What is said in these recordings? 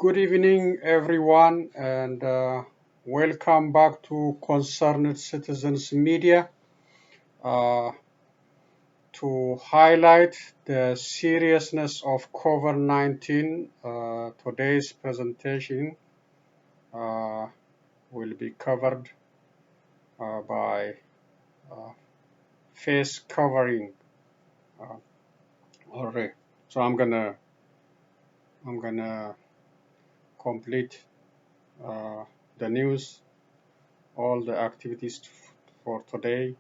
Good evening, everyone, and welcome back to Concerned Citizens Media to highlight the seriousness of COVID-19. Today's presentation will be covered by face covering already. So I'm gonna complete the news, all the activities for today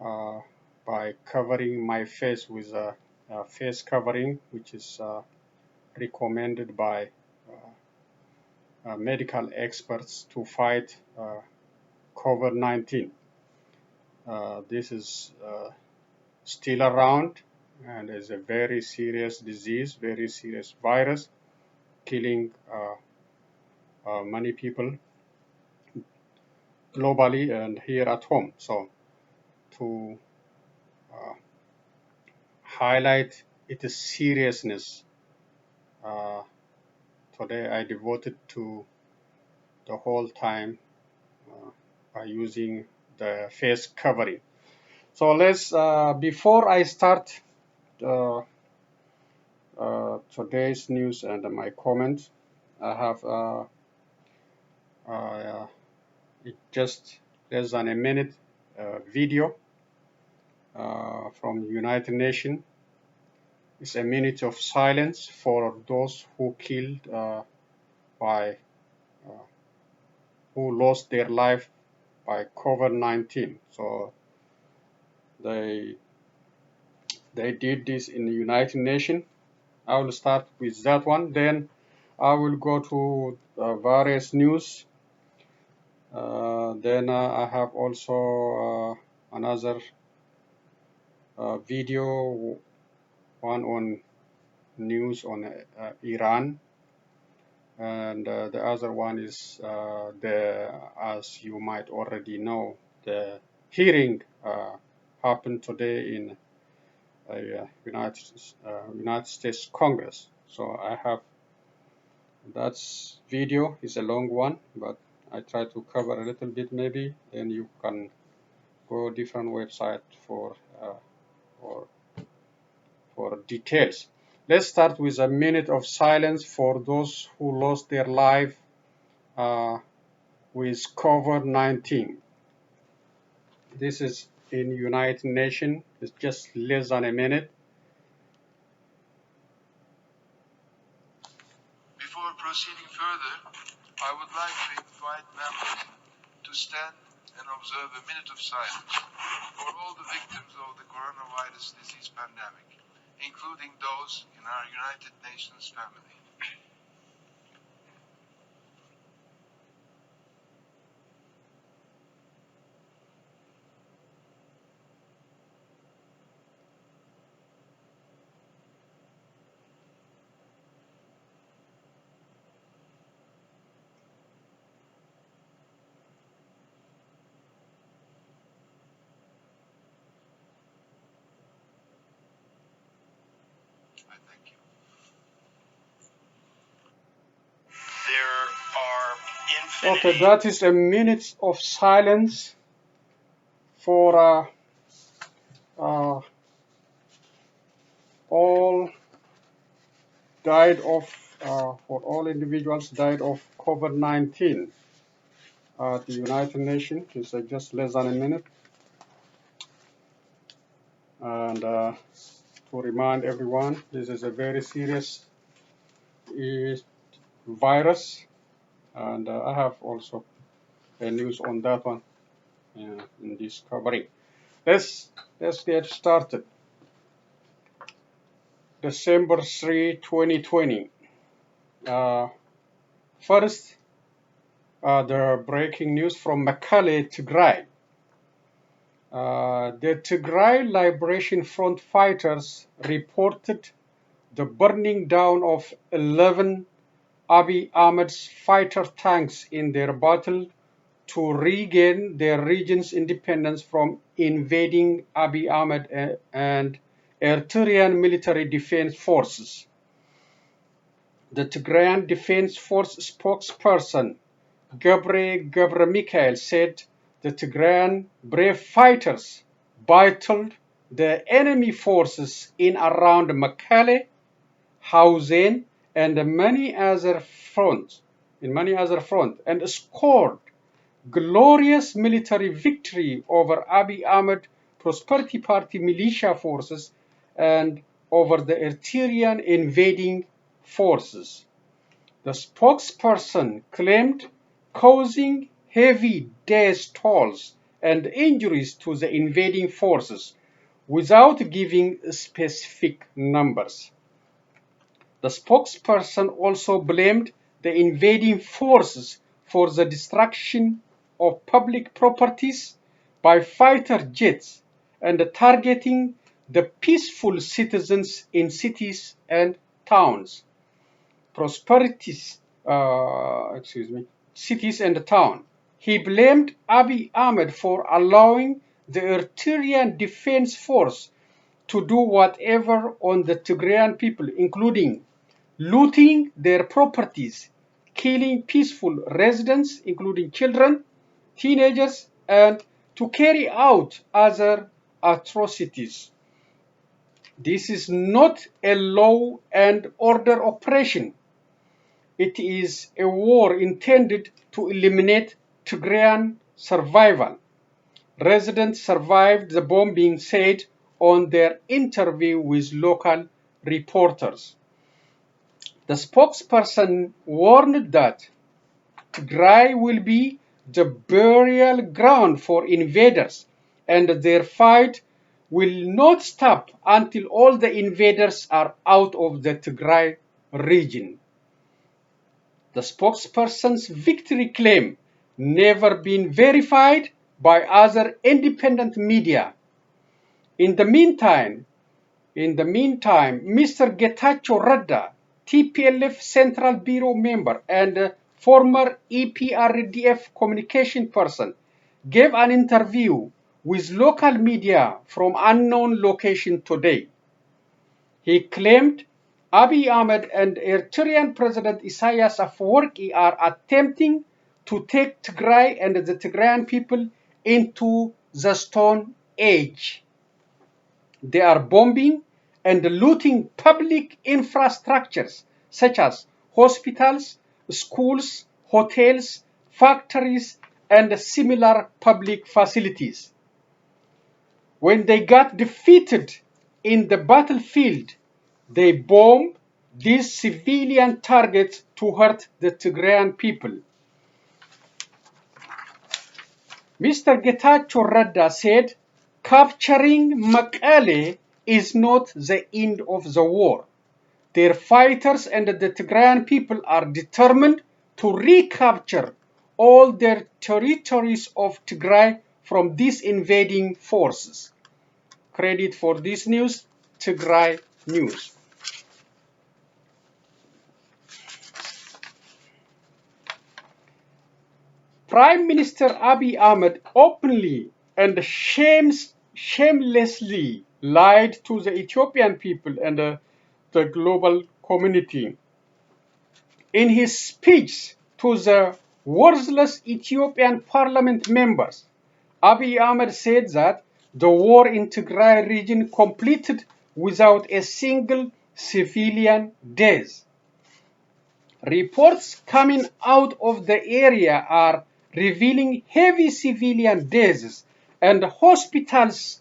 by covering my face with a face covering, which is recommended by medical experts to fight COVID-19. This is still around and is a very serious disease, very serious virus, killing many people globally and here at home. So to highlight its seriousness, today I devoted to the whole time by using the face covering. So let's, before I start today's news and my comments, I have just less than a minute video from United Nations. It's a minute of silence for those who killed who lost their life by COVID-19. So they did this in the United Nations. I will start with that one. Then I will go to various news. Then I have also another video, one on news on Iran, and the other one is as you might already know, the hearing happened today in United States Congress. So I have that video is a long one, but I try to cover a little bit maybe. Then you can go different website for details. Let's start with a minute of silence for those who lost their life with COVID-19. This is in United Nations. It's just less than a minute. Before proceeding further, I would like to invite members to stand and observe a minute of silence for all the victims of the coronavirus disease pandemic, including those in our United Nations family. I thank you. There are infinity. Okay, that is a minute of silence for all died of for all individuals died of COVID-19 at the United Nations. It's just less than a minute. And to remind everyone, this is a very serious virus, and I have also a news on that one in this covering. Let's get started. December 3, 2020. First, the breaking news from Mekelle, Tigray. The Tigray Liberation Front fighters reported the burning down of 11 Abiy Ahmed's fighter tanks in their battle to regain their region's independence from invading Abiy Ahmed and Eritrean military defense forces. The Tigrayan Defense Force spokesperson Gebre Michael said the Tigrayan brave fighters battled the enemy forces in around Mekelle, Hausen, and many other fronts, and scored glorious military victory over Abiy Ahmed Prosperity Party militia forces and over the Eritrean invading forces. The spokesperson claimed causing heavy death tolls and injuries to the invading forces without giving specific numbers. The spokesperson also blamed the invading forces for the destruction of public properties by fighter jets and targeting the peaceful citizens in cities and towns. Cities and town. He blamed Abiy Ahmed for allowing the Eritrean Defense Force to do whatever on the Tigrayan people, including looting their properties, killing peaceful residents, including children, teenagers, and to carry out other atrocities. This is not a law and order operation. It is a war intended to eliminate Tigrayan survival. Residents survived the bombing, said on their interview with local reporters. The spokesperson warned that Tigray will be the burial ground for invaders, and their fight will not stop until all the invaders are out of the Tigray region. The spokesperson's victory claim never been verified by other independent media. In the meantime, Mr. Getachew Reda, TPLF Central Bureau member and former EPRDF communication person, gave an interview with local media from unknown location today. He claimed Abiy Ahmed and Eritrean President Isaias Afwerki are attempting to take Tigray and the Tigrayan people into the Stone Age. They are bombing and looting public infrastructures such as hospitals, schools, hotels, factories, and similar public facilities. When they got defeated in the battlefield, they bombed these civilian targets to hurt the Tigrayan people. Mr. Getachew Reda said, capturing Mekelle is not the end of the war. Their fighters and the Tigrayan people are determined to recapture all their territories of Tigray from these invading forces. Credit for this news, Tigray News. Prime Minister Abiy Ahmed openly and shamelessly lied to the Ethiopian people and the global community. In his speech to the worthless Ethiopian parliament members, Abiy Ahmed said that the war in Tigray region completed without a single civilian death. Reports coming out of the area are revealing heavy civilian deaths and hospitals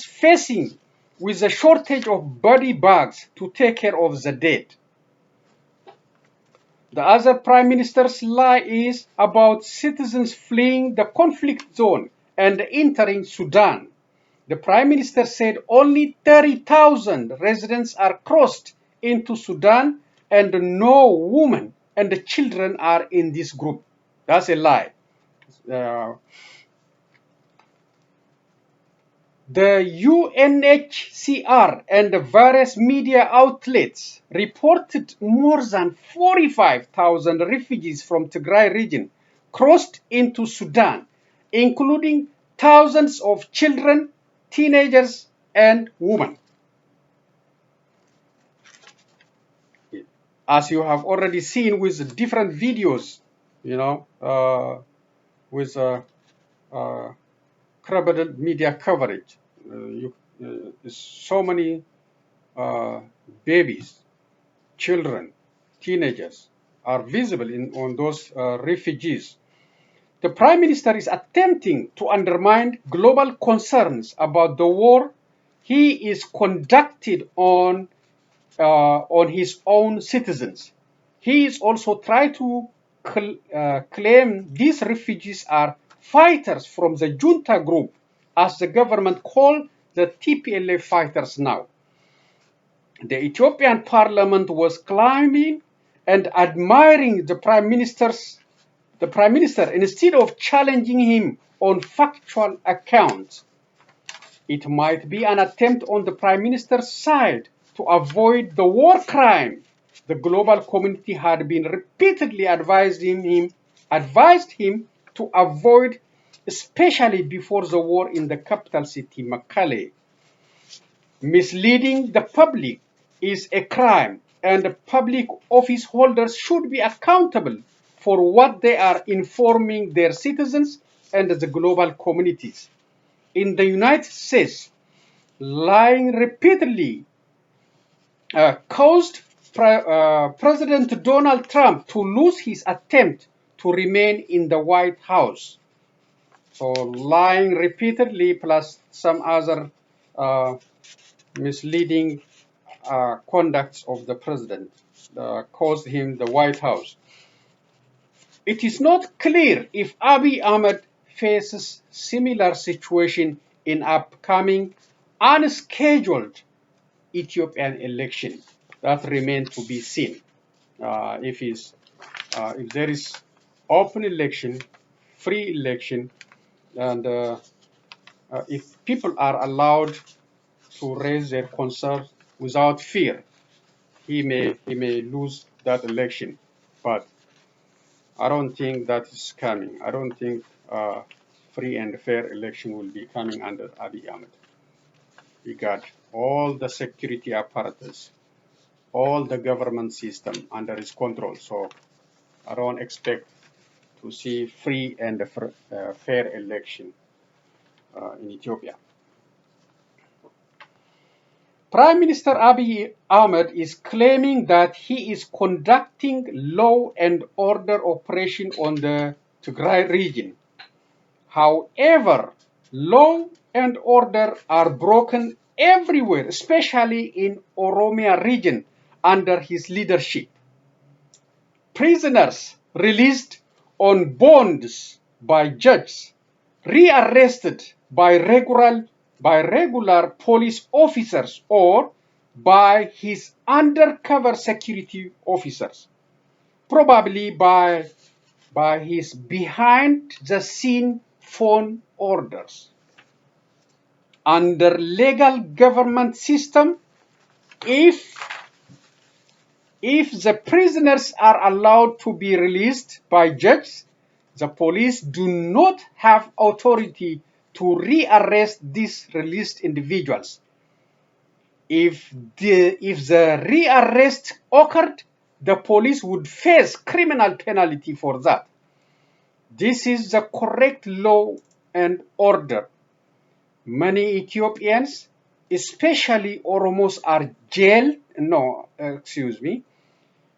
facing with a shortage of body bags to take care of the dead. The other prime minister's lie is about citizens fleeing the conflict zone and entering Sudan. The prime minister said only 30,000 residents are crossed into Sudan and no women and children are in this group. That's a lie. The UNHCR and various media outlets reported more than 45,000 refugees from Tigray region crossed into Sudan, including thousands of children, teenagers, and women. as you have already seen with different videos, you know, with credible media coverage. So many babies, children, teenagers are visible on those refugees. The Prime Minister is attempting to undermine global concerns about the war he is conducted on his own citizens. He is also trying to claim these refugees are fighters from the junta group, as the government call the TPLF fighters now. The Ethiopian parliament was climbing and admiring the Prime Minister instead of challenging him on factual accounts. It might be an attempt on the Prime Minister's side to avoid the war crime the global community had been repeatedly advised him to avoid, especially before the war in the capital city, Mekelle. Misleading the public is a crime, and public office holders should be accountable for what they are informing their citizens and the global communities. In the United States, lying repeatedly caused President Donald Trump to lose his attempt to remain in the White House. So lying repeatedly plus some other misleading conducts of the president caused him the White House. It is not clear if Abiy Ahmed faces similar situation in upcoming unscheduled Ethiopian election. That remains to be seen. If there is open election, free election, and if people are allowed to raise their concerns without fear, he may lose that election. But I don't think that is coming. I don't think free and fair election will be coming under Abiy Ahmed. We got all the security apparatus, all the government system under his control. So I don't expect to see free and fair election in Ethiopia. Prime Minister Abiy Ahmed is claiming that he is conducting law and order operation on the Tigray region. However, law and order are broken everywhere, especially in Oromia region under his leadership. Prisoners released on bonds by judges, rearrested by regular police officers or by his undercover security officers, probably by his behind-the-scene phone orders. Under legal government system, if the prisoners are allowed to be released by judges, the police do not have authority to rearrest these released individuals. If the rearrest occurred, the police would face criminal penalty for that. This is the correct law and order. Many Ethiopians, especially Oromos, are jailed. No, excuse me.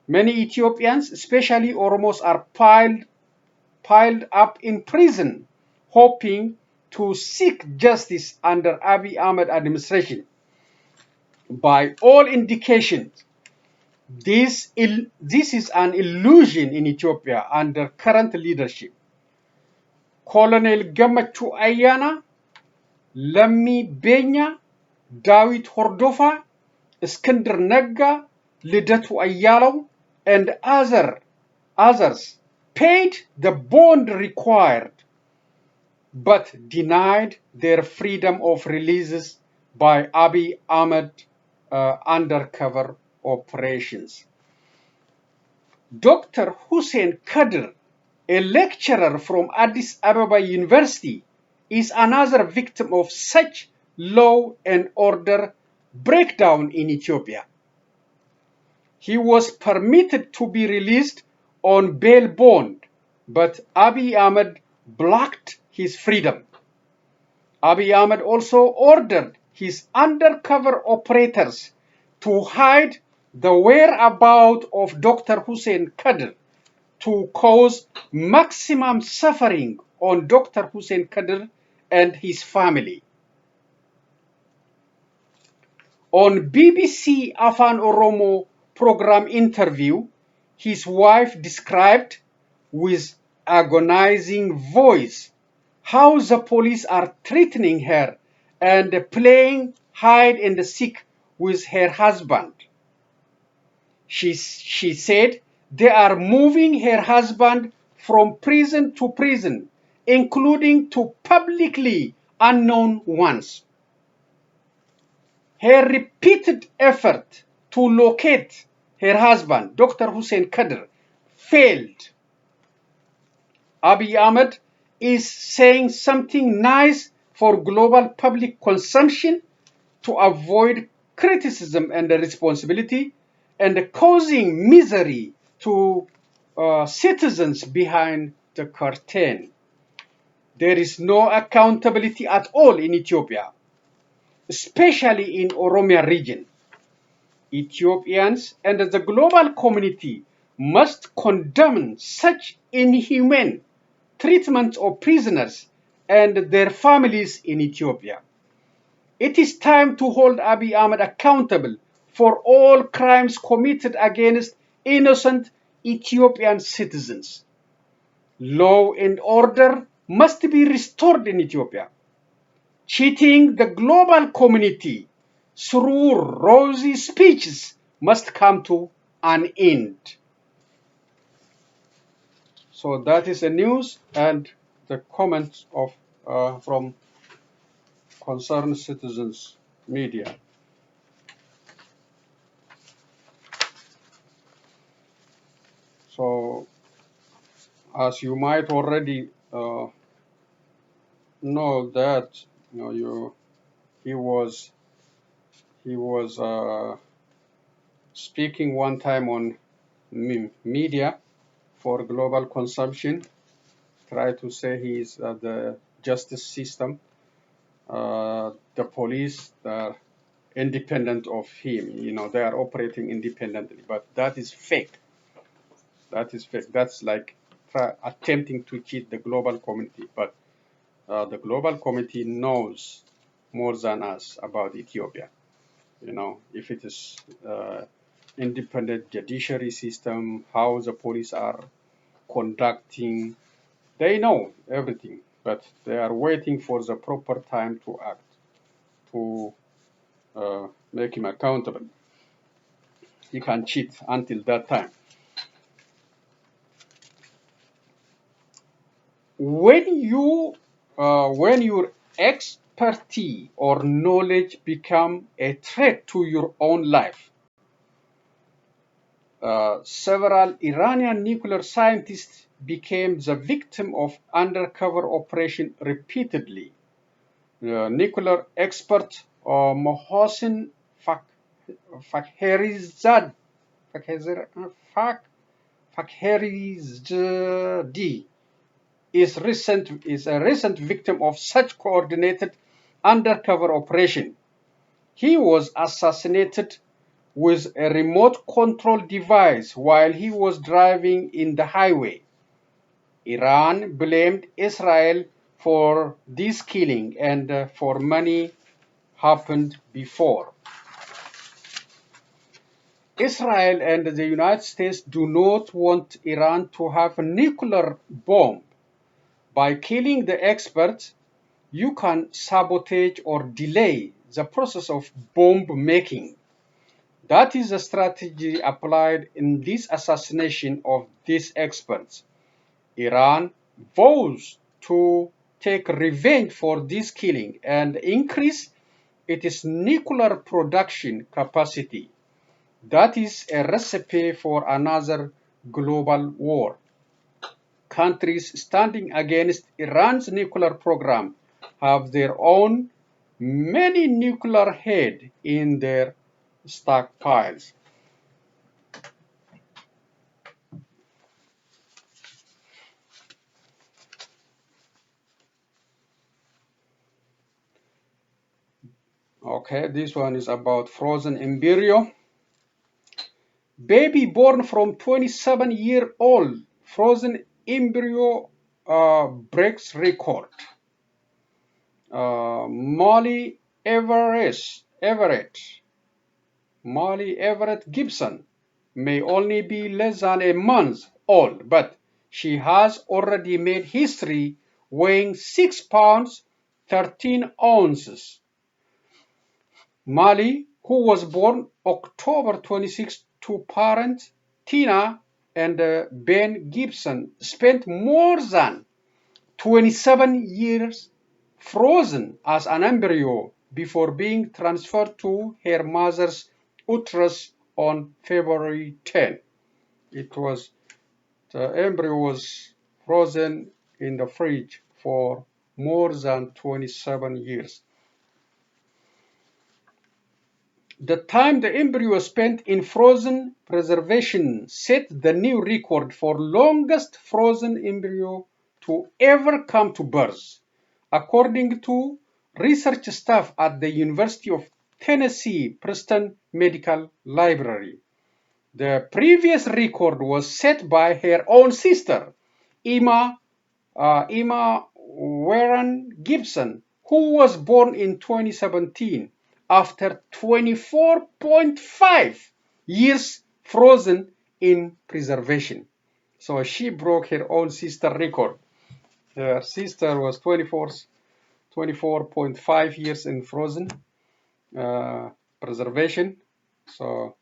Many Ethiopians, especially Oromos, are piled up in prison, hoping to seek justice under Abiy Ahmed administration. By all indications, this is an illusion in Ethiopia under current leadership. Colonel Gamachu Ayana, Lammi Benya, Dawit Hordofa, Iskandar Nagga, Lidatu Ayalaw, and others paid the bond required, but denied their freedom of releases by Abiy Ahmed undercover operations. Dr. Hussein Kadir, a lecturer from Addis Ababa University, is another victim of such law and order breakdown in Ethiopia. He was permitted to be released on bail bond, but Abiy Ahmed blocked his freedom. Abiy Ahmed also ordered his undercover operators to hide the whereabouts of Dr. Hussein Kadir to cause maximum suffering on Dr. Hussein Kadir and his family. On BBC Afan Oromo program interview, his wife described with agonizing voice how the police are threatening her and playing hide and seek with her husband. She said they are moving her husband from prison to prison, including to publicly unknown ones. Her repeated effort to locate her husband, Dr. Hussein Kadir, failed. Abiy Ahmed is saying something nice for global public consumption to avoid criticism and responsibility, and causing misery to citizens behind the curtain. There is no accountability at all in Ethiopia, especially in Oromia region. Ethiopians and the global community must condemn such inhumane treatment of prisoners and their families in Ethiopia. It is time to hold Abiy Ahmed accountable for all crimes committed against innocent Ethiopian citizens. Law and order must be restored in Ethiopia. Cheating the global community through rosy speeches must come to an end. So that is the news and the comments of from concerned citizens media. So as you might already know that he was speaking one time on media for global consumption, try to say he is the justice system, the police, they're independent of him. They are operating independently, but that is fake. That is fake. That's like attempting to cheat the global community. But the global community knows more than us about Ethiopia. If it is independent judiciary system, how the police are conducting, they know everything, but they are waiting for the proper time to act, to make him accountable. He can cheat until that time. When your expertise or knowledge become a threat to your own life, several Iranian nuclear scientists became the victim of undercover operation repeatedly. Nuclear expert Mohsen Fakhrizadeh is a recent victim of such coordinated undercover operation. He was assassinated with a remote control device while he was driving in the highway. Iran blamed Israel for this killing, and for many happened before. Israel and the United States do not want Iran to have a nuclear bomb. By killing the experts, you can sabotage or delay the process of bomb making. That is the strategy applied in this assassination of these experts. Iran vows to take revenge for this killing and increase its nuclear production capacity. That is a recipe for another global war. Countries standing against Iran's nuclear program have their own many nuclear heads in their stockpiles. Okay, this one is about frozen embryo. Baby born from 27-year-old frozen embryo breaks record. Molly Everett Gibson may only be less than a month old, but she has already made history weighing 6 pounds 13 ounces. Molly, who was born October 26 to parents Tina and Ben Gibson, spent more than 27 years frozen as an embryo before being transferred to her mother's uterus on February 10. The embryo was frozen in the fridge for more than 27 years. The time the embryo spent in frozen preservation set the new record for longest frozen embryo to ever come to birth, according to research staff at the University of Tennessee Preston Medical Library. The previous record was set by her own sister, Emma Warren Gibson, who was born in 2017 after 24.5 years frozen in preservation. So she broke her own sister record. Her sister was 24.5 years in frozen preservation. So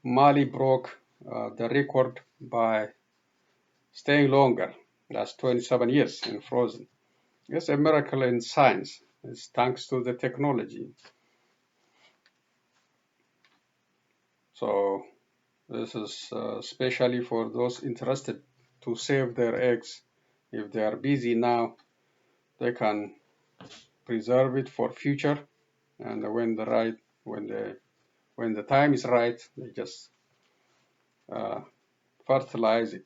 Mali broke the record by staying longer. That's 27 years in frozen. It's a miracle in science. It's thanks to the technology. So this is especially for those interested to save their eggs. If they are busy now, they can preserve it for future, and when the time is right, they just fertilize it.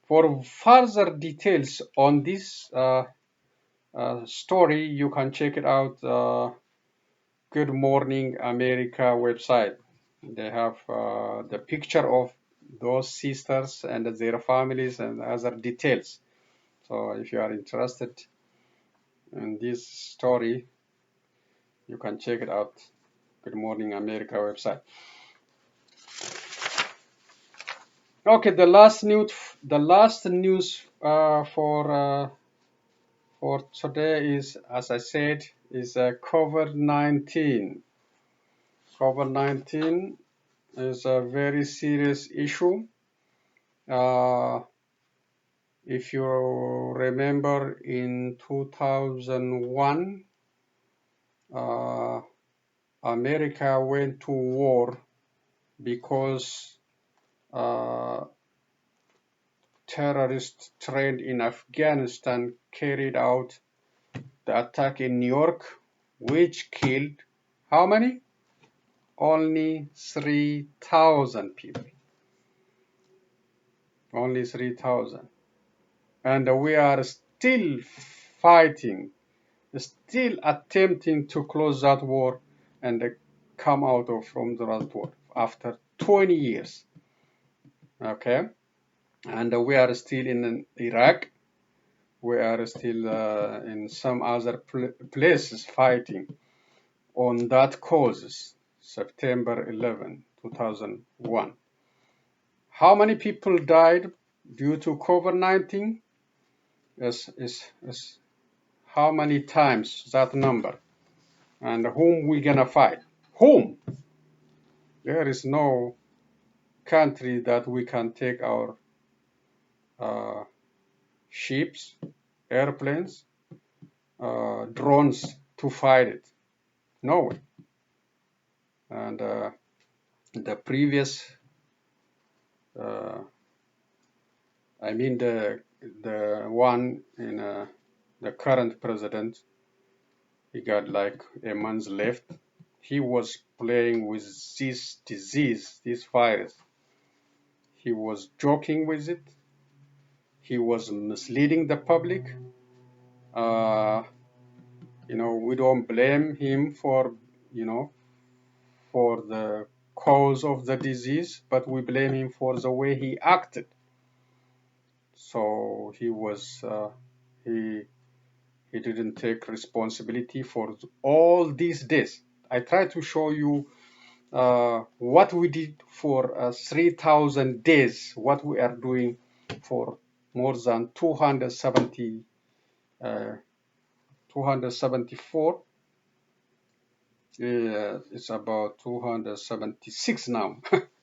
For further details on this story, you can check it out. Good Morning America website. They have the picture of those sisters and their families and other details. So if you are interested in this story, you can check it out. Good Morning America website. Okay, the last news for today is, as I said, is COVID-19. COVID-19 is a very serious issue. If you remember, in 2001, America went to war because terrorists trained in Afghanistan carried out the attack in New York, which killed how many? Only 3,000 people. Only 3,000. And we are still fighting, still attempting to close that war and come out from that war after 20 years. Okay? And we are still in Iraq. We are still in some other places fighting on that causes. September 11, 2001. How many people died due to COVID-19? Is how many times that number? And whom we gonna fight? Whom? There is no country that we can take our ships, airplanes, drones to fight it. No way. And the previous, I mean the one in the current president, he got like a month left. He was playing with this disease, this virus. He was joking with it. He was misleading the public. we don't blame him for, for the cause of the disease, but we blame him for the way he acted. So he didn't take responsibility for all these days. I try to show you what we did for 3,000 days, what we are doing for more than 274. It's about 276 now.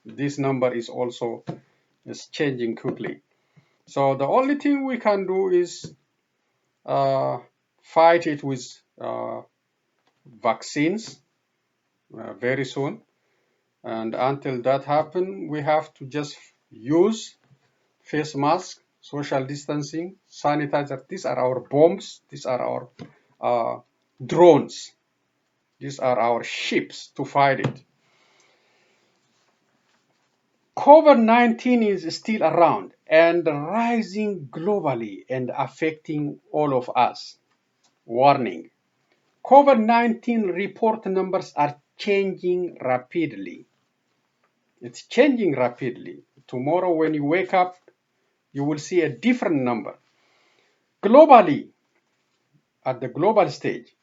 This number is also changing quickly. So the only thing we can do is fight it with vaccines very soon. And until that happens, we have to just use face mask, social distancing, sanitizer. These are our bombs. These are our drones. These are our ships to fight it. COVID-19 is still around and rising globally and affecting all of us. Warning: COVID-19 report numbers are changing rapidly. It's changing rapidly. Tomorrow when you wake up, you will see a different number. Globally, at the global stage,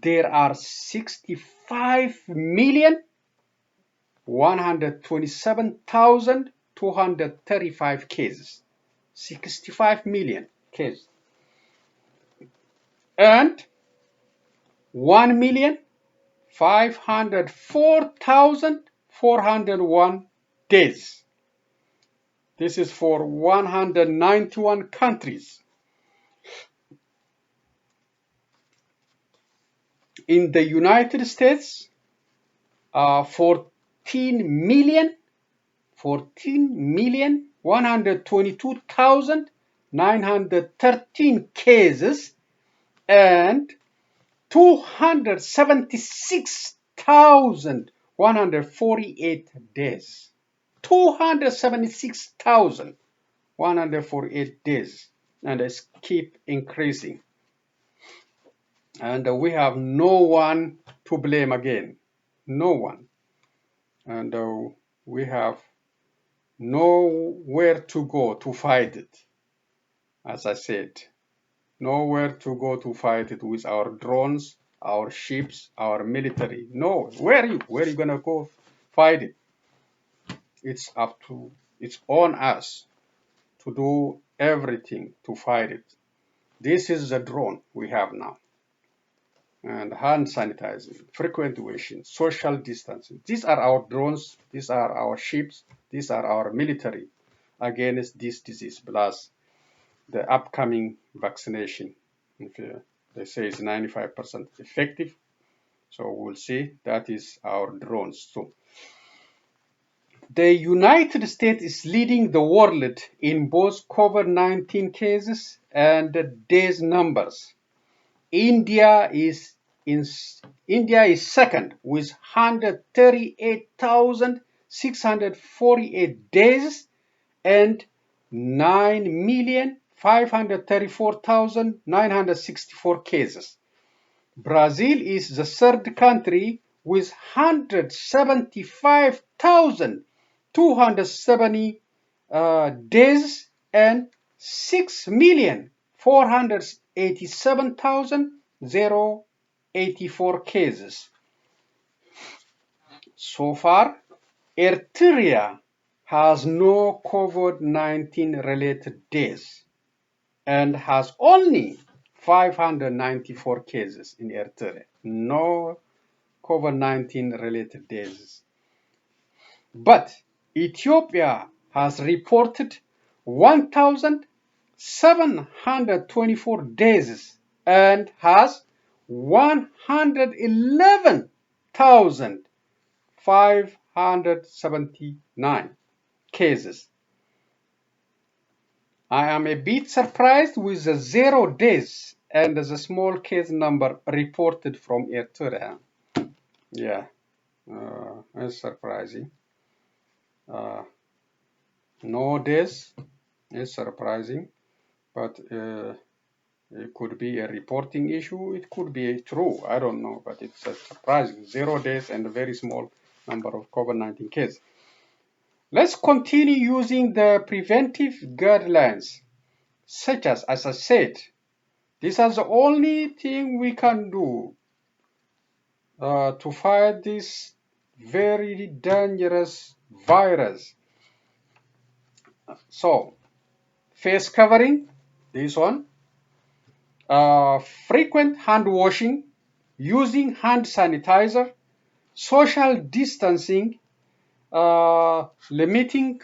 there are 65,127,235 cases. 65 million cases. And 1,504,401 days. This is for 191 countries. In the United States, 14,122,913 cases and 276,148 deaths. 276,148 days, and it's keep increasing. And we have no one to blame again. No one. And we have nowhere to go to fight it. As I said, nowhere to go to fight it with our drones, our ships, our military. No, where are you gonna go fight it? It's on us to do everything to fight it. This is the drone we have now. And hand sanitizing, frequent washing, social distancing. These are our drones, these are our ships, these are our military against this disease, plus the upcoming vaccination. They say it's 95% effective, so we'll see. That is our drones too. The United States is leading the world in both COVID-19 cases and death numbers. India is second with 138,648 days and 9,534,964 cases. Brazil is the third country with 175,270 days and 6,487,084 cases. So far, Eritrea has no COVID-19 related deaths and has only 594 cases in Eritrea. No COVID-19 related deaths. But Ethiopia has reported 1,724 deaths and has 111,579 cases. I am a bit surprised with the 0 deaths and the small case number reported from Eritrea. Yeah, it's surprising. No deaths is surprising, but It could be a reporting issue. It could be true. I don't know, but it's surprising. 0 days and a very small number of COVID-19 cases. Let's continue using the preventive guidelines, such as I said, these are the only thing we can do to fight this very dangerous virus. So, face covering, this one, frequent hand washing, using hand sanitizer, social distancing, limiting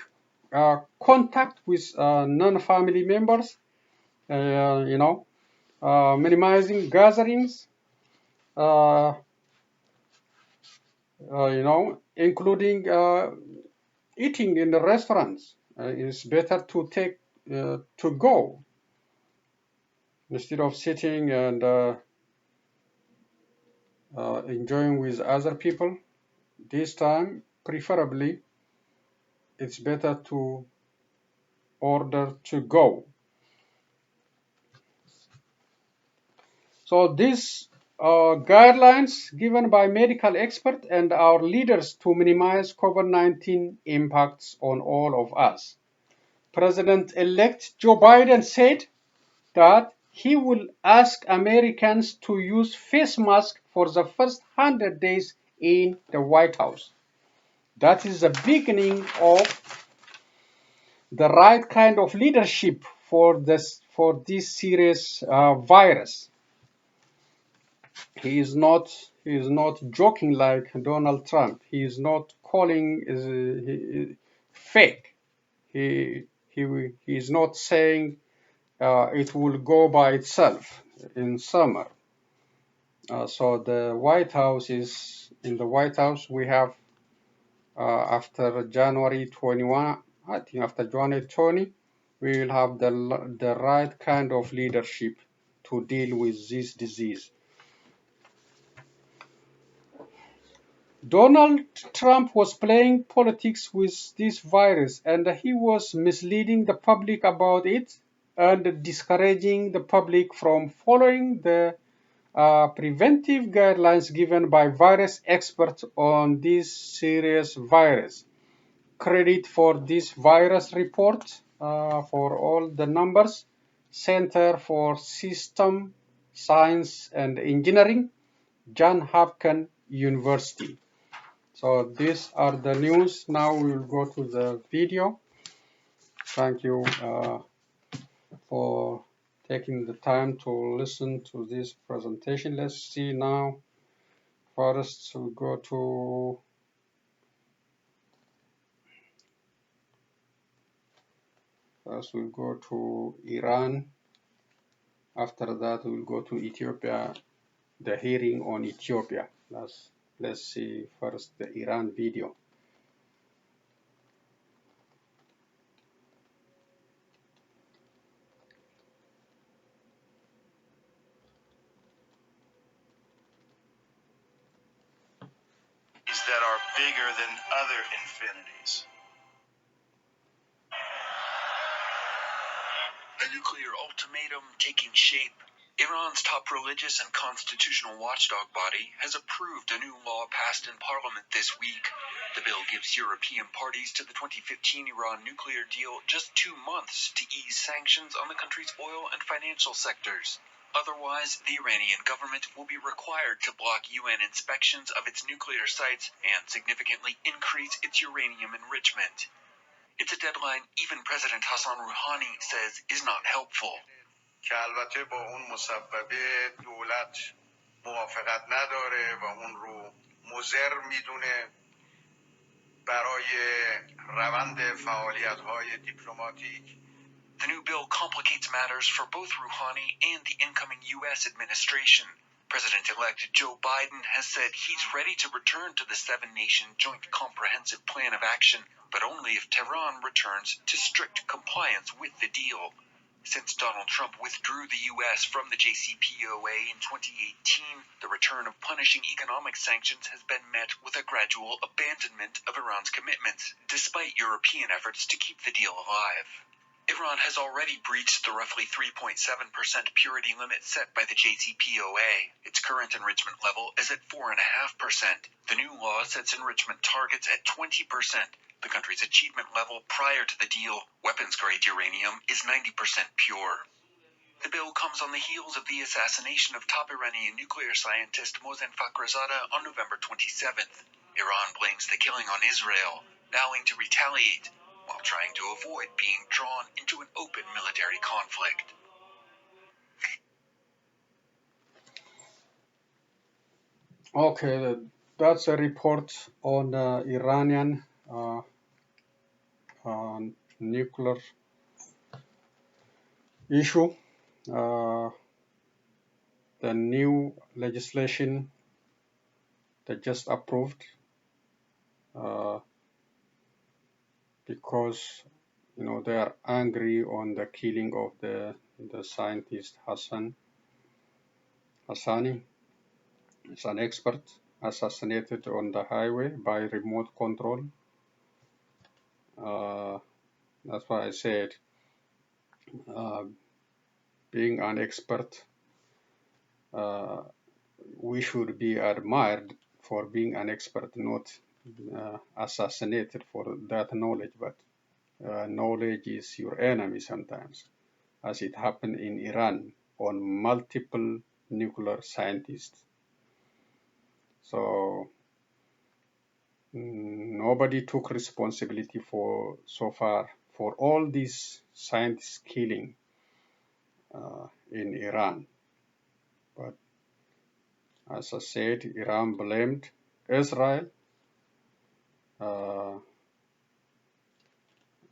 contact with non-family members, minimizing gatherings, including eating in the restaurants. It's better to take to go instead of sitting and enjoying with other people. This time, preferably, it's better to order to go. So these guidelines given by medical experts and our leaders to minimize COVID-19 impacts on all of us. President-elect Joe Biden said that he will ask Americans to use face masks for the first 100 days in the White House. That is the beginning of the right kind of leadership for this serious virus. He is not joking like Donald Trump. He is not calling fake. He is not saying it will go by itself in summer. So the White House in the White House we have after January 21, I think after January 20, we will have the right kind of leadership to deal with this disease. Donald Trump was playing politics with this virus, and he was misleading the public about it and discouraging the public from following the preventive guidelines given by virus experts on this serious virus. Credit for this virus report for all the numbers, Center for System Science and Engineering, Johns Hopkins University. So these are the news. Now we will go to the video. Thank you for taking the time to listen to this presentation. Let's see now. First, we go to Iran. After that, we'll go to Ethiopia. The hearing on Ethiopia. Let's see first the Iran video. That are bigger than other infinities. A nuclear ultimatum taking shape. Iran's top religious and constitutional watchdog body has approved a new law passed in parliament this week. The bill gives European parties to the 2015 Iran nuclear deal just 2 months to ease sanctions on the country's oil and financial sectors. Otherwise, the Iranian government will be required to block UN inspections of its nuclear sites and significantly increase its uranium enrichment. It's a deadline even President Hassan Rouhani says is not helpful. که البته با اون مسببه دولت موافقت نداره و اون رو مضر میدونه برای روند فعالیت‌های دیپلماتیک. The new bill complicates matters for both Rouhani and the incoming U.S. administration. President-elect Joe Biden has said he's ready to return to the seven-nation Joint Comprehensive Plan of Action, but only if Tehran returns to strict compliance with the deal. Since Donald Trump withdrew the U.S. from the JCPOA in 2018, the return of punishing economic sanctions has been met with a gradual abandonment of Iran's commitments, despite European efforts to keep the deal alive. Iran has already breached the roughly 3.7% purity limit set by the JCPOA. Its current enrichment level is at 4.5%. The new law sets enrichment targets at 20%. The country's achievement level prior to the deal, weapons-grade uranium, is 90% pure. The bill comes on the heels of the assassination of top Iranian nuclear scientist Mohsen Fakhrizadeh on November 27th. Iran blames the killing on Israel, vowing to retaliate, while trying to avoid being drawn into an open military conflict. Okay, that's a report on Iranian nuclear issue. The new legislation they just approved because they are angry on the killing of the scientist Hassani. It's an expert assassinated on the highway by remote control. That's why I said being an expert, we should be admired for being an expert, not assassinated for that knowledge, but knowledge is your enemy sometimes, as it happened in Iran on multiple nuclear scientists. So nobody took responsibility so far for all these scientists killing in Iran. But as I said, Iran blamed Israel,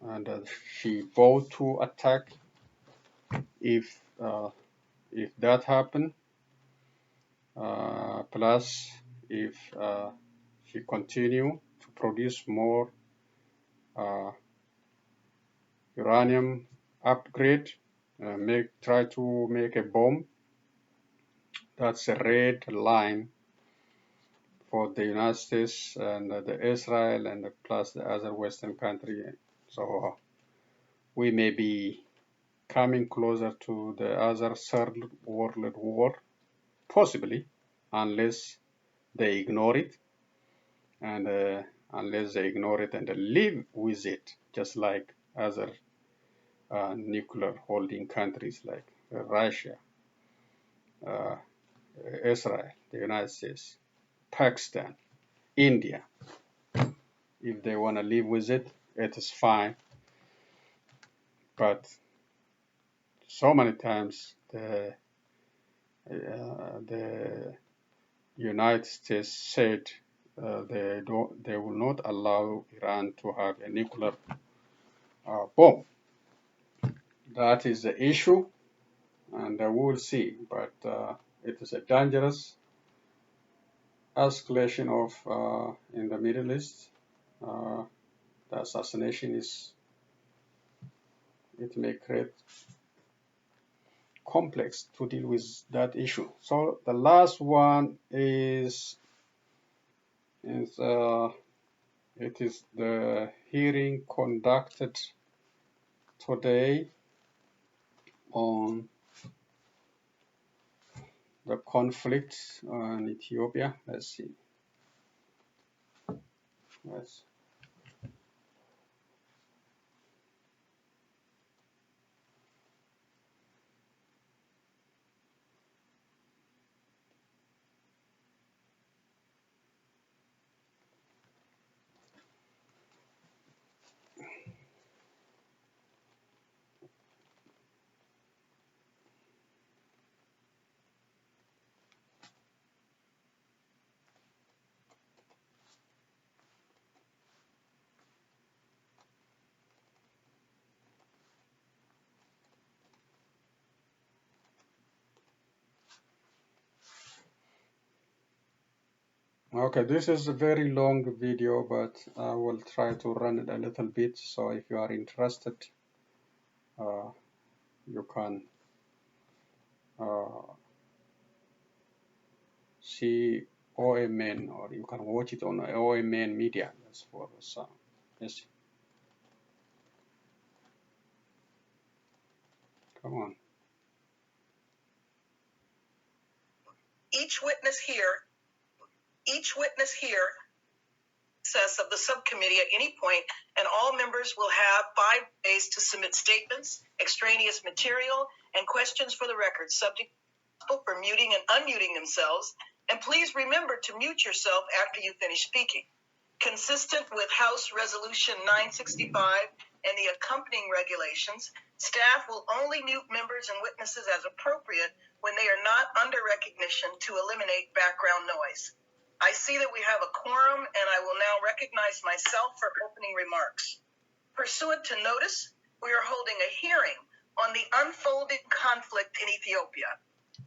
and she vowed to attack if that happened. Plus, if she continue to produce more uranium upgrade, try to make a bomb, that's a red line for the United States and the Israel and plus the other Western country. So we may be coming closer to the other third world war, possibly, unless they ignore it, and unless they ignore it and live with it, just like other nuclear holding countries like Russia, Israel, the United States, Pakistan, India. If they want to live with it, it is fine. But so many times the United States said they will not allow Iran to have a nuclear bomb. That is the issue, and we will see. But it is a dangerous escalation of in the Middle East. The assassination it may create complex to deal with that issue. So the last one is it is the hearing conducted today on the conflict in Ethiopia. Let's see. Yes. Okay, this is a very long video, but I will try to run it a little bit. So if you are interested, you can see OMN, or you can watch it on OMN media. That's for some. Yes. Come on. Each witness here says of the subcommittee at any point, and all members will have 5 days to submit statements, extraneous material, and questions for the record, subject for muting and unmuting themselves. And please remember to mute yourself after you finish speaking. Consistent with House Resolution 965 and the accompanying regulations, staff will only mute members and witnesses as appropriate when they are not under recognition to eliminate background noise. I see that we have a quorum, and I will now recognize myself for opening remarks. Pursuant to notice, we are holding a hearing on the unfolding conflict in Ethiopia.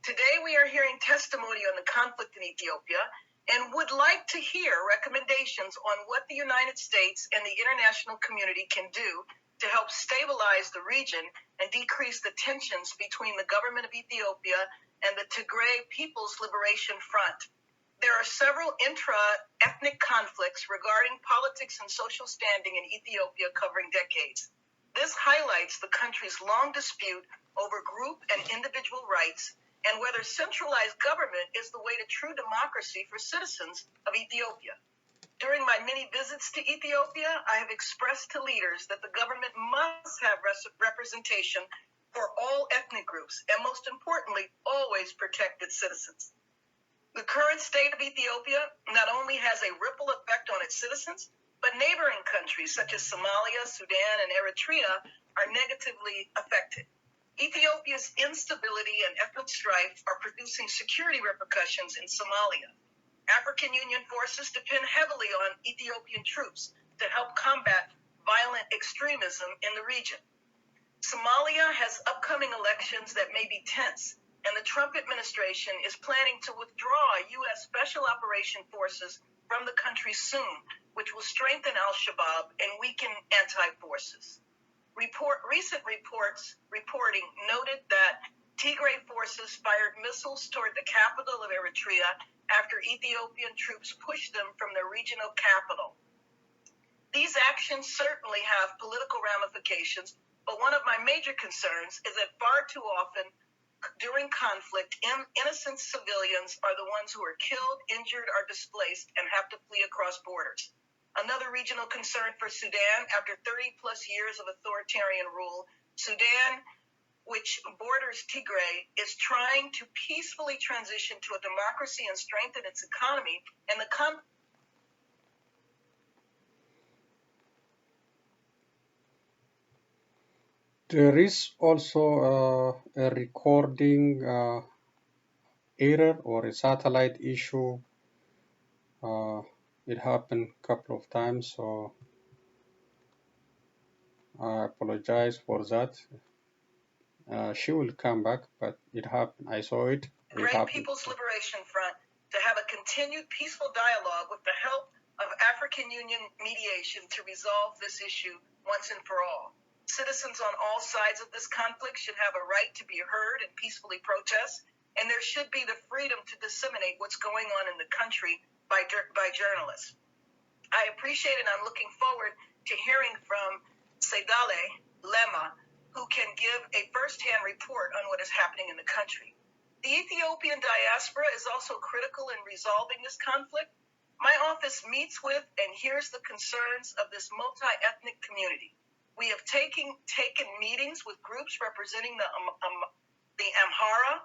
Today we are hearing testimony on the conflict in Ethiopia and would like to hear recommendations on what the United States and the international community can do to help stabilize the region and decrease the tensions between the government of Ethiopia and the Tigray People's Liberation Front. There are several intra-ethnic conflicts regarding politics and social standing in Ethiopia covering decades. This highlights the country's long dispute over group and individual rights and whether centralized government is the way to true democracy for citizens of Ethiopia. During my many visits to Ethiopia, I have expressed to leaders that the government must have representation for all ethnic groups and, most importantly, always protect its citizens. The current state of Ethiopia not only has a ripple effect on its citizens, but neighboring countries such as Somalia, Sudan, and Eritrea are negatively affected. Ethiopia's instability and ethnic strife are producing security repercussions in Somalia. African Union forces depend heavily on Ethiopian troops to help combat violent extremism in the region. Somalia has upcoming elections that may be tense, and the Trump administration is planning to withdraw U.S. Special Operation Forces from the country soon, which will strengthen al-Shabaab and weaken anti-forces. Recent reporting noted that Tigray forces fired missiles toward the capital of Eritrea after Ethiopian troops pushed them from their regional capital. These actions certainly have political ramifications, but one of my major concerns is that far too often during conflict, innocent civilians are the ones who are killed, injured, or displaced and have to flee across borders. Another regional concern for Sudan, after 30-plus years of authoritarian rule, Sudan, which borders Tigray, is trying to peacefully transition to a democracy and strengthen its economy, and the There is also a recording error or a satellite issue. It happened a couple of times, so I apologize for that. She will come back, but it happened. I saw it. Tigray People's Liberation Front to have a continued peaceful dialogue with the help of African Union mediation to resolve this issue once and for all. Citizens on all sides of this conflict should have a right to be heard and peacefully protest, and there should be the freedom to disseminate what's going on in the country by journalists. I appreciate and I'm looking forward to hearing from Saidale Lema, who can give a first-hand report on what is happening in the country. The Ethiopian diaspora is also critical in resolving this conflict. My office meets with and hears the concerns of this multi-ethnic community. We have taken meetings with groups representing the Amhara,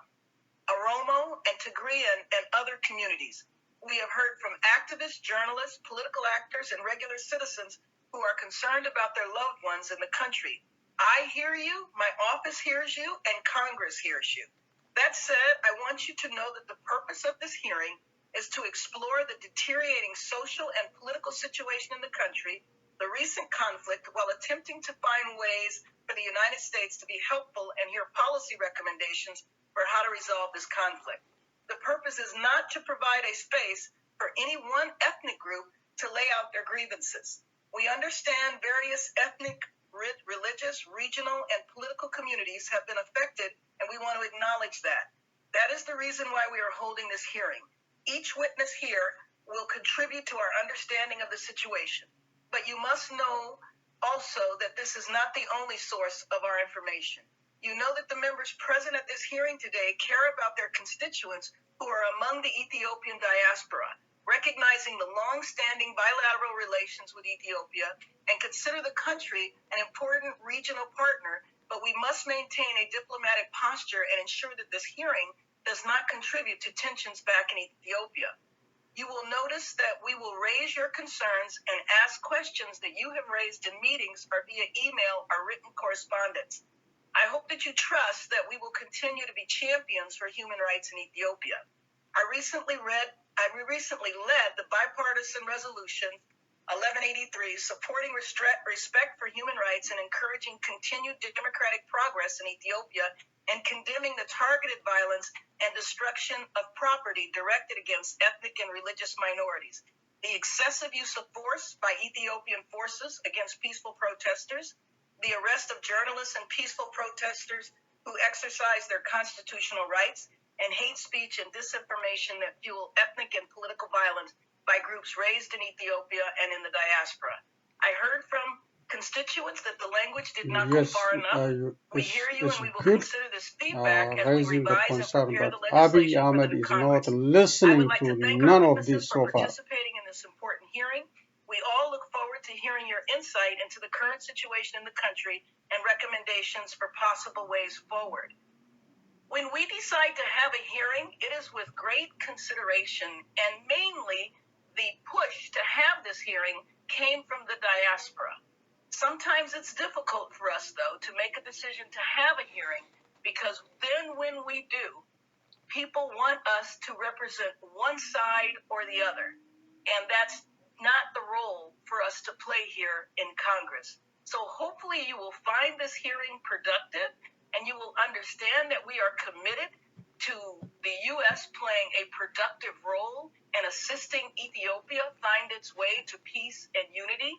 Oromo, and Tigrean and other communities. We have heard from activists, journalists, political actors, and regular citizens who are concerned about their loved ones in the country. I hear you, my office hears you, and Congress hears you. That said, I want you to know that the purpose of this hearing is to explore the deteriorating social and political situation in the country, the recent conflict, while attempting to find ways for the United States to be helpful and hear policy recommendations for how to resolve this conflict. The purpose is not to provide a space for any one ethnic group to lay out their grievances. We understand various ethnic, religious, regional, and political communities have been affected, and we want to acknowledge that. That is the reason why we are holding this hearing. Each witness here will contribute to our understanding of the situation. But you must know also that this is not the only source of our information. You know that the members present at this hearing today care about their constituents who are among the Ethiopian diaspora, recognizing the long-standing bilateral relations with Ethiopia and consider the country an important regional partner, but we must maintain a diplomatic posture and ensure that this hearing does not contribute to tensions back in Ethiopia. You will notice that we will raise your concerns and ask questions that you have raised in meetings or via email or written correspondence. I hope that you trust that we will continue to be champions for human rights in Ethiopia. I recently led the bipartisan resolution 1183 supporting respect for human rights and encouraging continued democratic progress in Ethiopia and condemning the targeted violence and destruction of property directed against ethnic and religious minorities, the excessive use of force by Ethiopian forces against peaceful protesters, the arrest of journalists and peaceful protesters who exercise their constitutional rights, and hate speech and disinformation that fuel ethnic and political violence by groups raised in Ethiopia and in the diaspora. I heard from constituents that the language did not go far enough. We hear you and we will consider this feedback as we raising the revise and concern, prepare but the Abiy legislation for Ahmed the new is Congress. not I listening would like to to thank none our of witnesses this for so far. participating in this important hearing. We all look forward to hearing your insight into the current situation in the country and recommendations for possible ways forward. When we decide to have a hearing, it is with great consideration, and mainly the push to have this hearing came from the diaspora. Sometimes it's difficult for us, though, to make a decision to have a hearing, because then when we do, people want us to represent one side or the other, and that's not the role for us to play here in Congress. So hopefully you will find this hearing productive, and you will understand that we are committed to the U.S. playing a productive role and assisting Ethiopia find its way to peace and unity.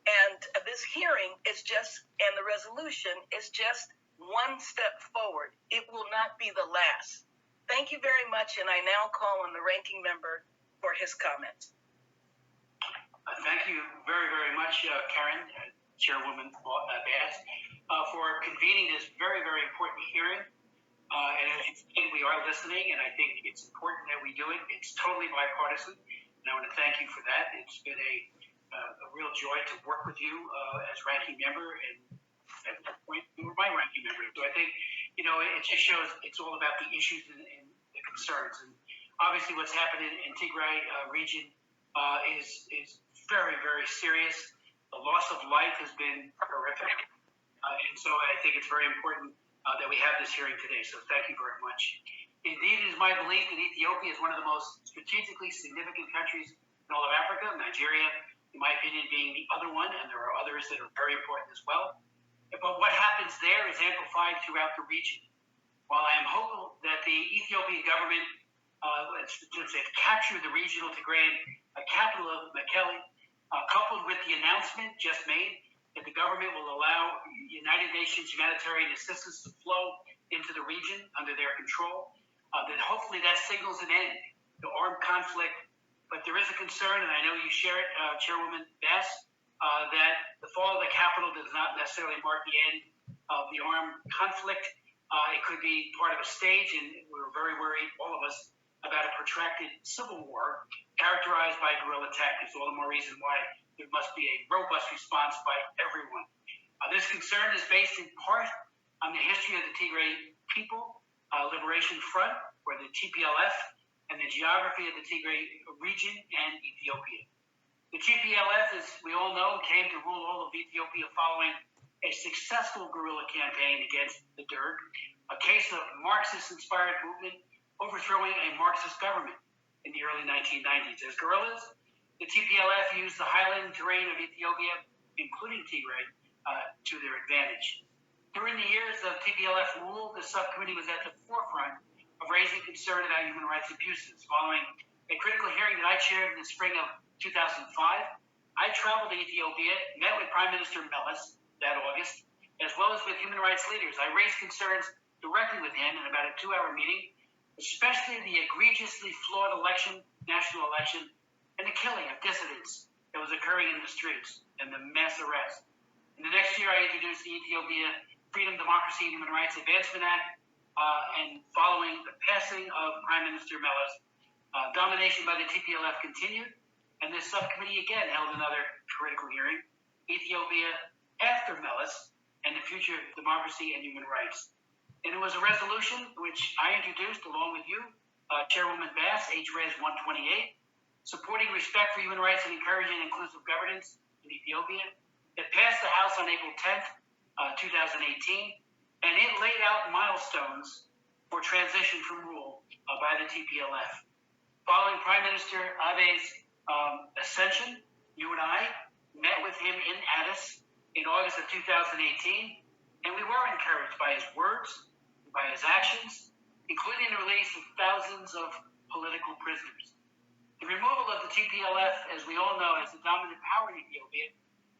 And this hearing is just, and the resolution is just one step forward. It will not be the last. Thank you very much, and I now call on the ranking member for his comments. Thank you very, very much, Karen, Chairwoman Bass, for convening this very, very important hearing. And as you said, we are listening, and I think it's important that we do it. It's totally bipartisan, and I want to thank you for that. It's been a real joy to work with you as ranking member, and at that point, you were my ranking member. So I think, it just shows it's all about the issues and the concerns. And obviously what's happened in Tigray region is very, very serious. The loss of life has been horrific. And so I think it's very important that we have this hearing today. So thank you very much. Indeed, it is my belief that Ethiopia is one of the most strategically significant countries in all of Africa, Nigeria, in my opinion, being the other one, and there are others that are very important as well. But what happens there is amplified throughout the region. While I am hopeful that the Ethiopian government, since they've captured the regional Tigrayan capital of Mekelle, coupled with the announcement just made that the government will allow United Nations humanitarian assistance to flow into the region under their control, then hopefully that signals an end to armed conflict. But there is a concern, and I know you share it, Chairwoman Bass, that the fall of the capital does not necessarily mark the end of the armed conflict. It could be part of a stage, and we're very worried, all of us, about a protracted civil war characterized by guerrilla tactics. All the more reason why there must be a robust response by everyone. This concern is based in part on the history of the Tigray People Liberation Front, or the TPLF, and the geography of the Tigray region and Ethiopia. The TPLF, as we all know, came to rule all of Ethiopia following a successful guerrilla campaign against the Derg, a case of Marxist-inspired movement overthrowing a Marxist government in the early 1990s. As guerrillas, the TPLF used the highland terrain of Ethiopia, including Tigray, to their advantage. During the years of TPLF rule, the subcommittee was at the forefront of raising concern about human rights abuses. Following a critical hearing that I chaired in the spring of 2005, I traveled to Ethiopia, met with Prime Minister Meles that August, as well as with human rights leaders. I raised concerns directly with him in about a 2-hour meeting, especially the egregiously flawed national election, and the killing of dissidents that was occurring in the streets, and the mass arrest. And the next year, I introduced the Ethiopia Freedom, Democracy, and Human Rights Advancement Act, and following the passing of Prime Minister Meles, domination by the TPLF continued, and this subcommittee again held another critical hearing, Ethiopia after Meles and the future of democracy and human rights. And it was a resolution which I introduced along with you, Chairwoman Bass, HRES 128, supporting respect for human rights and encouraging inclusive governance in Ethiopia. It passed the House on April 10th, 2018, and it laid out milestones for transition from rule by the TPLF. Following Prime Minister Abiy's ascension, you and I met with him in Addis in August of 2018, and we were encouraged by his words, by his actions, including the release of thousands of political prisoners. The removal of the TPLF, as we all know, as the dominant power in Ethiopia,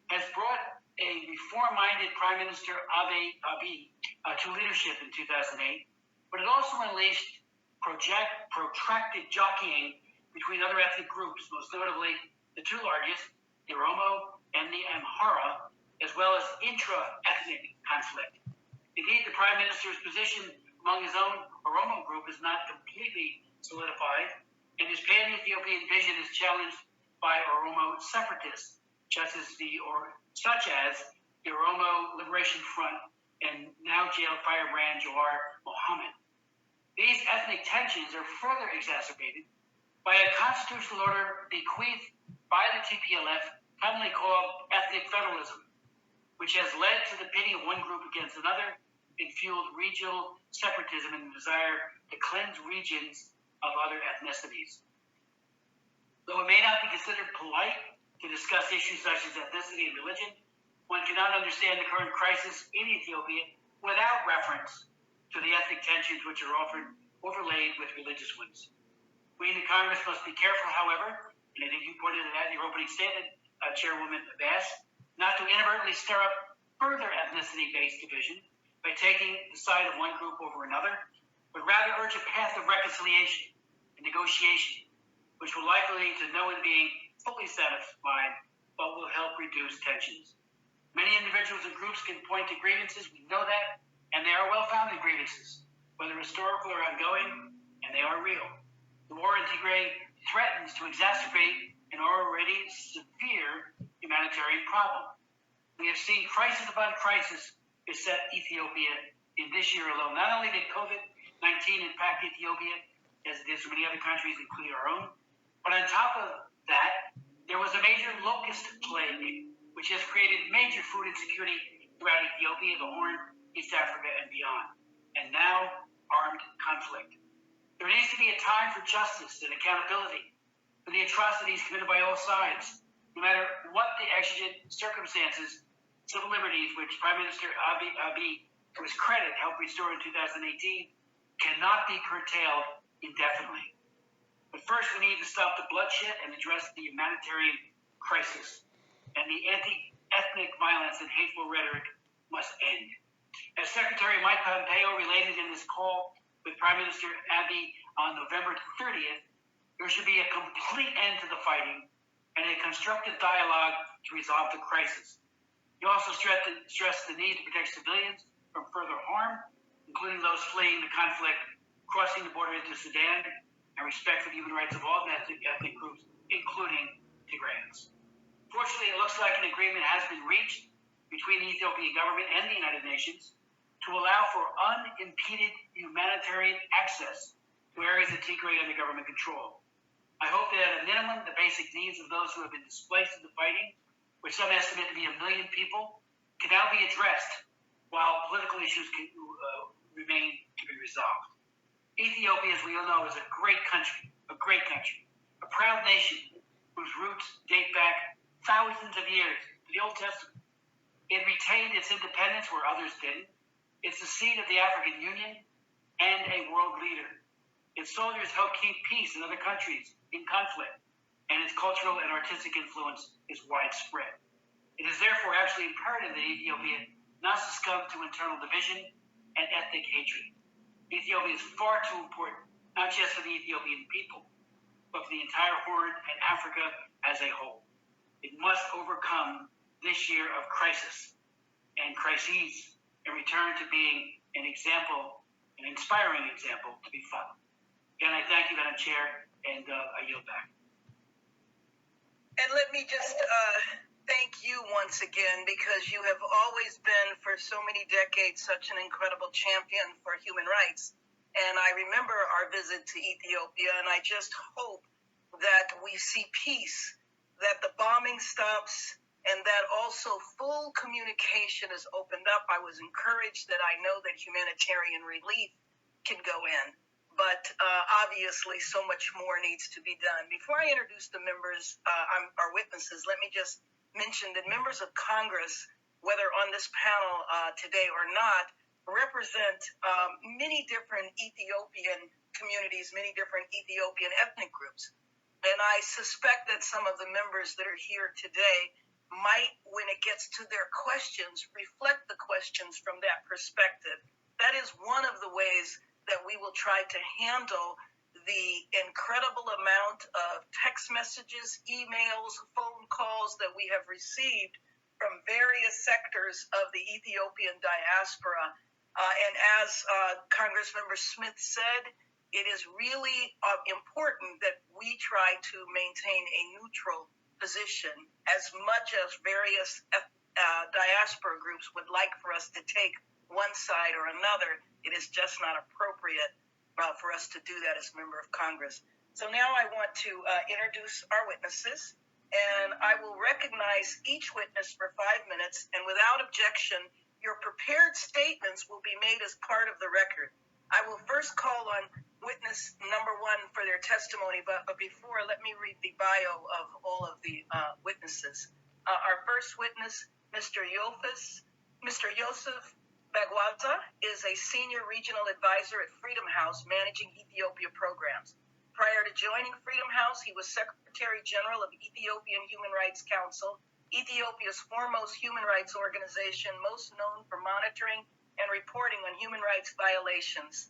has brought a reform-minded Prime Minister Abiy to leadership in 2008, but it also unleashed protracted jockeying between other ethnic groups, most notably the two largest, the Oromo and the Amhara, as well as intra-ethnic conflict. Indeed, the Prime Minister's position among his own Oromo group is not completely solidified, and his pan-Ethiopian vision is challenged by Oromo separatists, such as the Oromo Liberation Front and now jailed firebrand Jawar Mohammed. These ethnic tensions are further exacerbated by a constitutional order bequeathed by the TPLF, commonly called ethnic federalism, which has led to the pitting of one group against another and fueled regional separatism and the desire to cleanse regions of other ethnicities. Though it may not be considered polite to discuss issues such as ethnicity and religion, one cannot understand the current crisis in Ethiopia without reference to the ethnic tensions which are often overlaid with religious ones. We in the Congress must be careful, however, and I think you pointed it out in your opening statement, Chairwoman Bass, not to inadvertently stir up further ethnicity-based division by taking the side of one group over another, but rather urge a path of reconciliation and negotiation, which will likely lead to no one being fully satisfied, but will help reduce tensions. Many individuals and groups can point to grievances, we know that, and they are well-founded grievances, whether historical or ongoing, and they are real. The war in Tigray threatens to exacerbate an already severe humanitarian problem. We have seen crisis upon crisis beset Ethiopia in this year alone. Not only did COVID-19 impact Ethiopia, as it is for many other countries, including our own, but on top of that, there was a major locust plague, which has created major food insecurity throughout Ethiopia, the Horn, East Africa, and beyond. And now, armed conflict. There needs to be a time for justice and accountability for the atrocities committed by all sides, no matter what the exigent circumstances. Civil liberties, which Prime Minister Abiy, to his credit, helped restore in 2018, cannot be curtailed indefinitely. But first, we need to stop the bloodshed and address the humanitarian crisis. And the anti-ethnic violence and hateful rhetoric must end. As Secretary Mike Pompeo related in this call with Prime Minister Abiy on November 30th, there should be a complete end to the fighting and a constructive dialogue to resolve the crisis. He also stressed the need to protect civilians from further harm, including those fleeing the conflict, crossing the border into Sudan, and respect for the human rights of all ethnic groups, including Tigrayans. Fortunately, it looks like an agreement has been reached between the Ethiopian government and the United Nations to allow for unimpeded humanitarian access to areas of Tigray under government control. I hope that at a minimum, the basic needs of those who have been displaced in the fighting, which some estimate to be 1 million people, can now be addressed while political issues can remain to be resolved. Ethiopia, as we all know, is a great country, a proud nation whose roots date back thousands of years to the Old Testament. It retained its independence where others didn't. It's the seat of the African Union and a world leader. Its soldiers help keep peace in other countries in conflict, and its cultural and artistic influence is widespread. It is therefore absolutely imperative that Ethiopia not succumb to internal division and ethnic hatred. Ethiopia is far too important, not just for the Ethiopian people, but for the entire Horn and Africa as a whole. It must overcome this year of crisis and crises and return to being an example, an inspiring example to be followed. Again, I thank you, Madam Chair, and I yield back. And let me just thank you once again, because you have always been, for so many decades, such an incredible champion for human rights. And I remember our visit to Ethiopia, and I just hope that we see peace, that the bombing stops, and that also full communication is opened up. I was encouraged that I know that humanitarian relief can go in, but obviously so much more needs to be done. Before I introduce the members, our witnesses, let me just mention that members of Congress, whether on this panel today or not, represent many different Ethiopian communities, many different Ethiopian ethnic groups. And I suspect that some of the members that are here today might, when it gets to their questions, reflect the questions from that perspective. That is one of the ways that we will try to handle the incredible amount of text messages, emails, phone calls that we have received from various sectors of the Ethiopian diaspora. And as Congressmember Smith said, it is really important that we try to maintain a neutral position, as much as various diaspora groups would like for us to take one side or another. It is just not appropriate for us to do that as a member of Congress. So now I want to introduce our witnesses, and I will recognize each witness for 5 minutes, and without objection, your prepared statements will be made as part of the record. I will first call on witness number one for their testimony, but before, let me read the bio of all of the witnesses. Our first witness, Mr. Yosef Bagwaza, is a senior regional advisor at Freedom House, managing Ethiopia programs. Prior to joining Freedom House, he was Secretary General of Ethiopian Human Rights Council, Ethiopia's foremost human rights organization, most known for monitoring and reporting on human rights violations.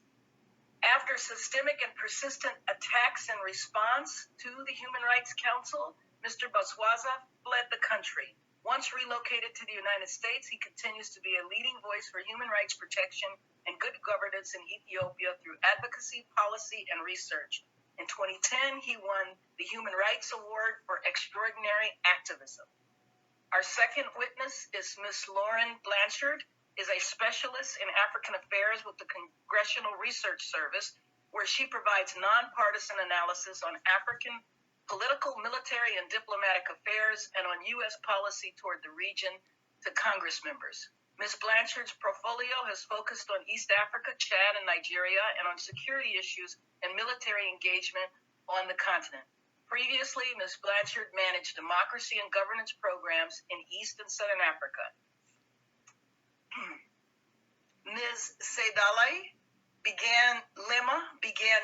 After systemic and persistent attacks in response to the Human Rights Council, Mr. Baswaza fled the country. Once relocated to the United States, he continues to be a leading voice for human rights protection and good governance in Ethiopia through advocacy, policy, and research. In 2010, he won the Human Rights Award for Extraordinary Activism. Our second witness is Ms. Lauren Blanchard, is a specialist in African affairs with the Congressional Research Service, where she provides nonpartisan analysis on African political, military, and diplomatic affairs and on U.S. policy toward the region to Congress members. Ms. Blanchard's portfolio has focused on East Africa, Chad, and Nigeria, and on security issues and military engagement on the continent. Previously, Ms. Blanchard managed democracy and governance programs in East and Southern Africa. Ms. Seydalai began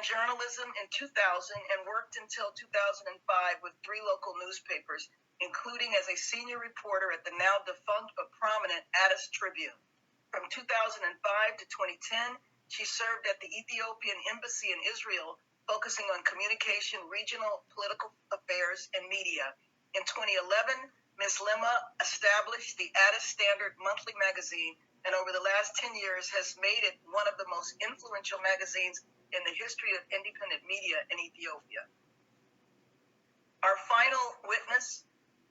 journalism in 2000 and worked until 2005 with 3 local newspapers, including as a senior reporter at the now defunct but prominent Addis Tribune. From 2005 to 2010, she served at the Ethiopian Embassy in Israel, focusing on communication, regional political affairs, and media. In 2011, Ms. Lema established the Addis Standard monthly magazine, and over the last 10 years has made it one of the most influential magazines in the history of independent media in Ethiopia. Our final witness,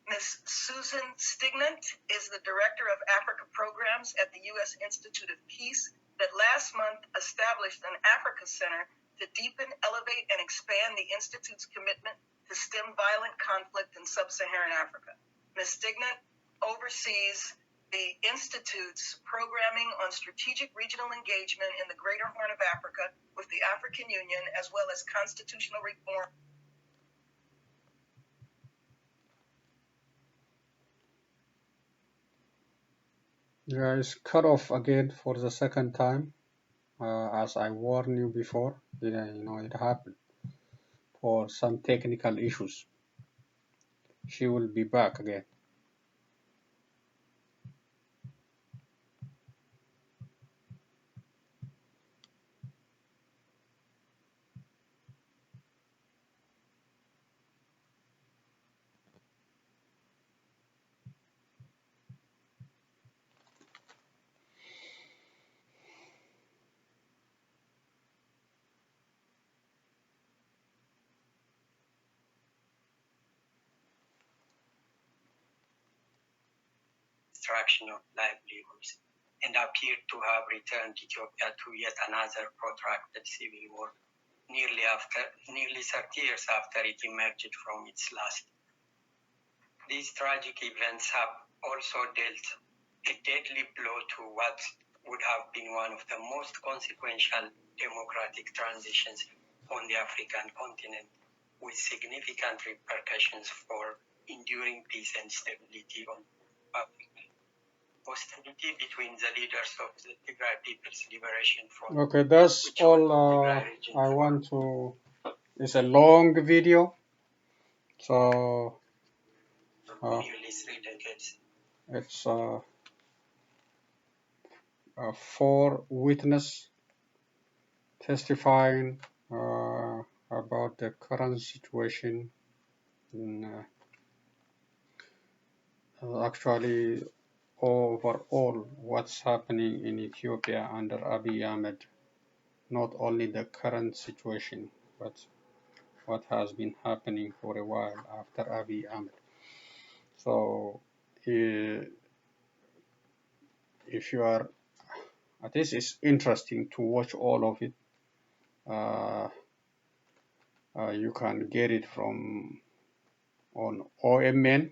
Ms. Susan Stignant, is the Director of Africa Programs at the U.S. Institute of Peace that last month established an Africa Center to deepen, elevate, and expand the Institute's commitment to stem violent conflict in sub-Saharan Africa. Ms. Stignant oversees the Institute's programming on strategic regional engagement in the Greater Horn of Africa with the African Union, as well as constitutional reform. Yeah, it's cut off again for the second time. As I warned you before, it happened for some technical issues. She will be back again. destruction of livelihoods, and appeared to have returned Ethiopia to yet another protracted civil war, nearly 30 years after it emerged from its last. These tragic events have also dealt a deadly blow to what would have been one of the most consequential democratic transitions on the African continent, with significant repercussions for enduring peace and stability on Africa. Hostility between the leaders of the Tigray People's Liberation Front. Okay, that's all I want to. It's a long video, so nearly 3 decades. It's 4 witnesses testifying about the current situation in actually overall what's happening in Ethiopia under Abiy Ahmed, not only the current situation, but what has been happening for a while after Abiy Ahmed. So if you are, this is interesting to watch all of it. You can get it from on OMN,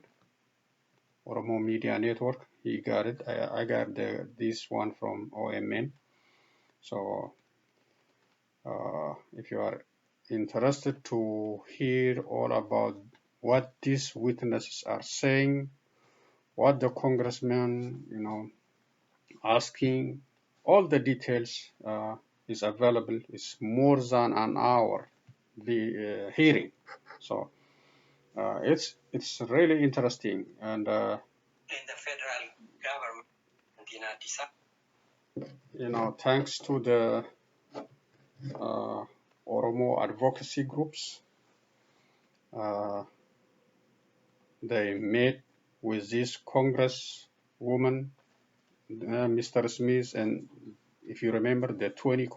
Oromo Media Network. He got it. I got this one from OMN. So if you are interested to hear all about what these witnesses are saying, what the congressman, asking, all the details is available. It's more than an hour the hearing. So it's really interesting, and in the federal government in Addis Ababa. Thanks to the Oromo advocacy groups, they met with this congresswoman, Mr. Smith, and if you remember, the 20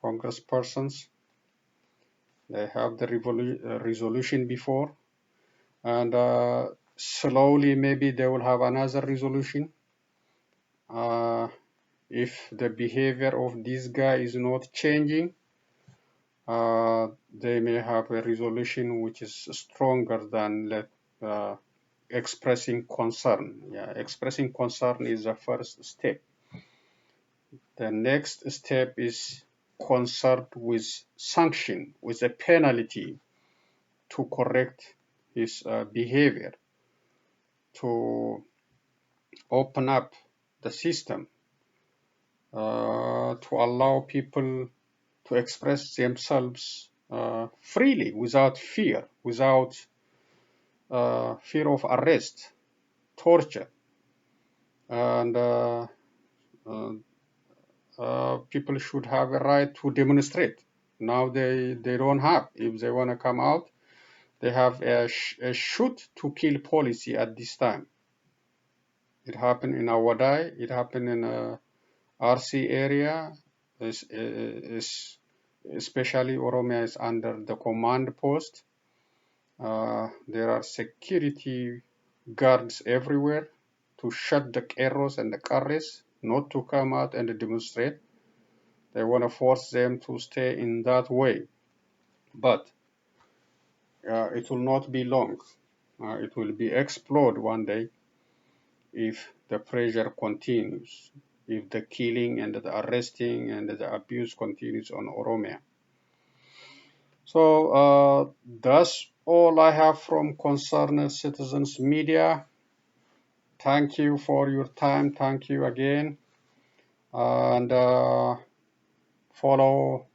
congresspersons. They have the resolution before, and slowly maybe they will have another resolution. If the behavior of this guy is not changing, they may have a resolution which is stronger than expressing concern. Yeah, expressing concern is the first step. The next step is concerned with sanction, with a penalty to correct his behavior, to open up the system, to allow people to express themselves freely, without fear, without fear of arrest, torture, and people should have a right to demonstrate. Now they don't have. If they want to come out, they have a shoot to kill policy at this time. It happened in Awadai, it happened in RC area, especially Oromia is under the command post. There are security guards everywhere to shut the Keros and the Kares not to come out and demonstrate. They want to force them to stay in that way. But it will not be long. It will be explode one day if the pressure continues, if the killing and the arresting and the abuse continues on Oromia. So that's all I have from Concerned Citizens Media. Thank you for your time. Thank you again. And follow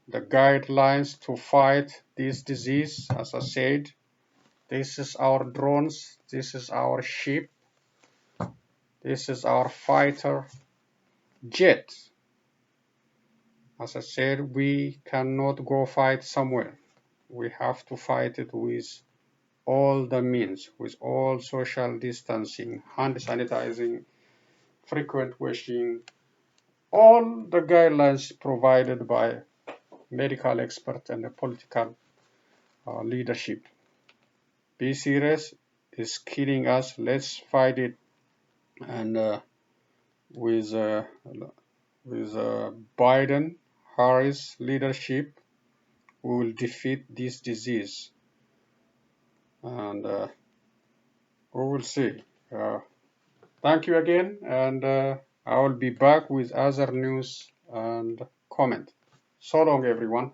the guidelines to fight this disease. As I said, this is our drones. This is our ship. This is our fighter jet. As I said, we cannot go fight somewhere. We have to fight it with all the means, with all social distancing, hand sanitizing, frequent washing, all the guidelines provided by medical experts and the political leadership. Be serious. is killing us. Let's fight it, and with Biden, Harris leadership, we will defeat this disease, and we will see. Thank you again, and I will be back with other news and comment. So long, everyone.